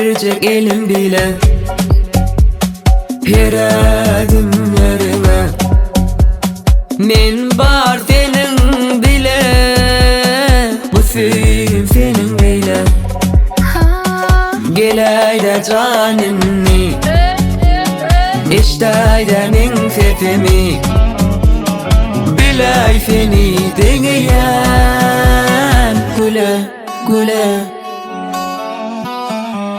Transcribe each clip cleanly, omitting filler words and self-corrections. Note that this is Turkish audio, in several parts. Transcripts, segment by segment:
verecek elim bile her adımlarına. Men bar senin bile, bu suyum senin bile. Gelayda canımni, iştayda men sesimi. Bilay seni deneyen güle güle.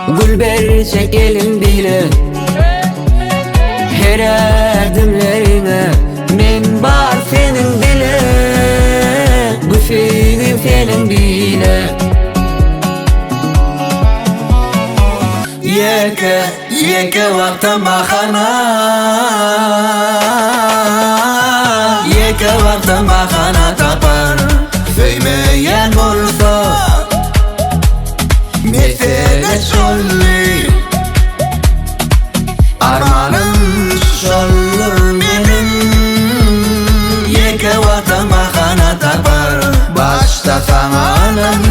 Gül verecek elim bile her adımlarına. Men bar senin bile, bu suyum senin bile. Yeke vakta bahana, yeke vakta bahana tapar. Söyleyen olsa mesele şolli, armanım şollur benim. Yeke vakta bahana tapar, başta zamanım